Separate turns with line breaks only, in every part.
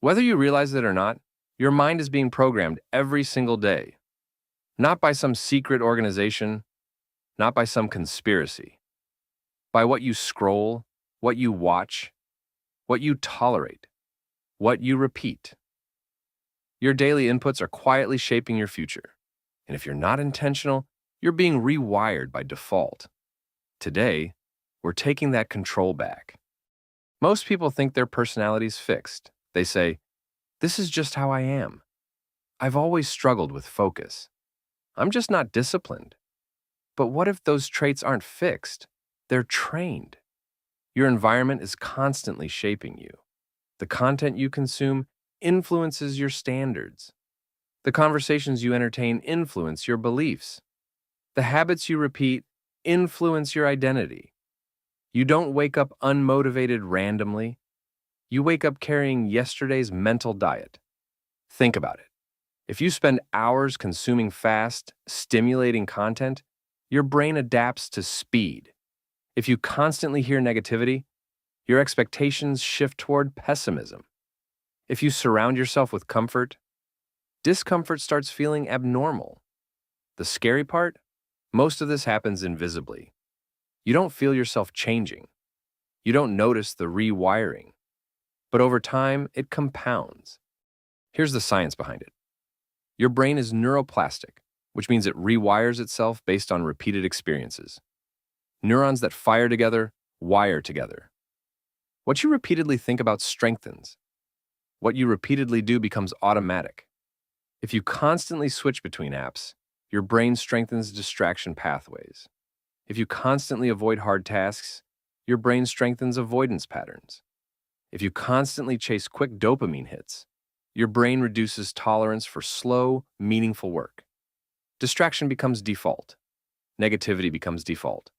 Whether you realize it or not, your mind is being programmed every single day, not by some secret organization, not by some conspiracy, by what you scroll, what you watch, what you tolerate, what you repeat. Your daily inputs are quietly shaping your future. And if you're not intentional, you're being rewired by default. Today, we're taking that control back. Most people think their personality's fixed. They say, "This is just how I am. I've always struggled with focus. I'm just not disciplined." But what if those traits aren't fixed? They're trained. Your environment is constantly shaping you. The content you consume influences your standards. The conversations you entertain influence your beliefs. The habits you repeat influence your identity. You don't wake up unmotivated randomly. You wake up carrying yesterday's mental diet. Think about it. If you spend hours consuming fast, stimulating content, your brain adapts to speed. If you constantly hear negativity, your expectations shift toward pessimism. If you surround yourself with comfort, discomfort starts feeling abnormal. The scary part? Most of this happens invisibly. You don't feel yourself changing. You don't notice the rewiring. But over time, it compounds. Here's the science behind it. Your brain is neuroplastic, which means it rewires itself based on repeated experiences. Neurons that fire together wire together. What you repeatedly think about strengthens. What you repeatedly do becomes automatic. If you constantly switch between apps, your brain strengthens distraction pathways. If you constantly avoid hard tasks, your brain strengthens avoidance patterns. If you constantly chase quick dopamine hits, your brain reduces tolerance for slow, meaningful work. Distraction becomes default. Negativity becomes default.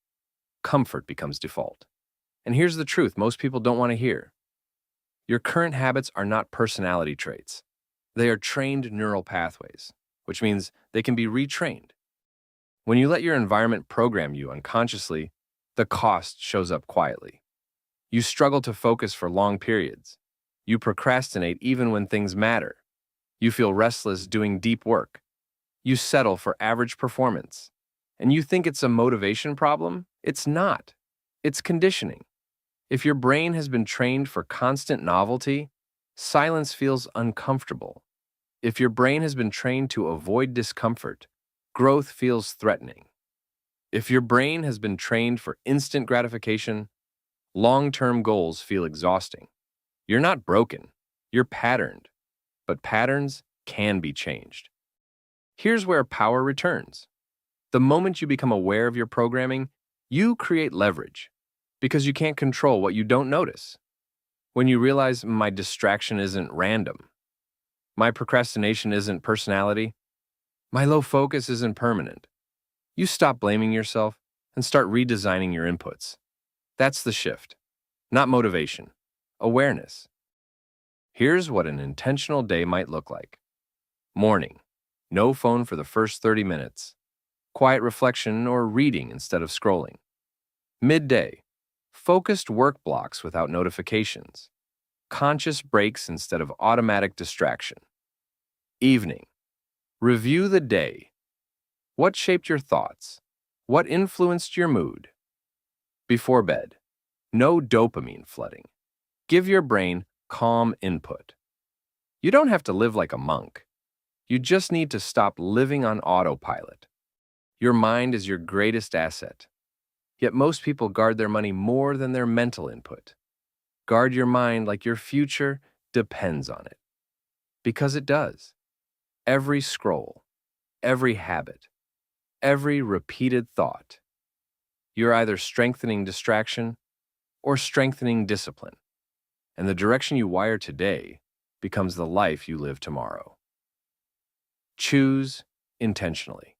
Comfort becomes default. And here's the truth most people don't want to hear. Your current habits are not personality traits. They are trained neural pathways, which means they can be retrained. When you let your environment program you unconsciously, the cost shows up quietly. You struggle to focus for long periods. You procrastinate even when things matter. You feel restless doing deep work. You settle for average performance. And you think it's a motivation problem? It's not. It's conditioning. If your brain has been trained for constant novelty, silence feels uncomfortable. If your brain has been trained to avoid discomfort, growth feels threatening. If your brain has been trained for instant gratification, long-term goals feel exhausting. You're not broken, you're patterned, but patterns can be changed. Here's where power returns. The moment you become aware of your programming, you create leverage because you can't control what you don't notice. When you realize my distraction isn't random, my procrastination isn't personality, my low focus isn't permanent, you stop blaming yourself and start redesigning your inputs. That's the shift, not motivation, awareness. Here's what an intentional day might look like. Morning, no phone for the first 30 minutes. Quiet reflection or reading instead of scrolling. Midday, focused work blocks without notifications. Conscious breaks instead of automatic distraction. Evening, review the day. What shaped your thoughts? What influenced your mood? Before bed, no dopamine flooding. Give your brain calm input. You don't have to live like a monk. You just need to stop living on autopilot. Your mind is your greatest asset. Yet most people guard their money more than their mental input. Guard your mind like your future depends on it. Because it does. Every scroll, every habit, every repeated thought. You're either strengthening distraction or strengthening discipline. And the direction you wire today becomes the life you live tomorrow. Choose intentionally.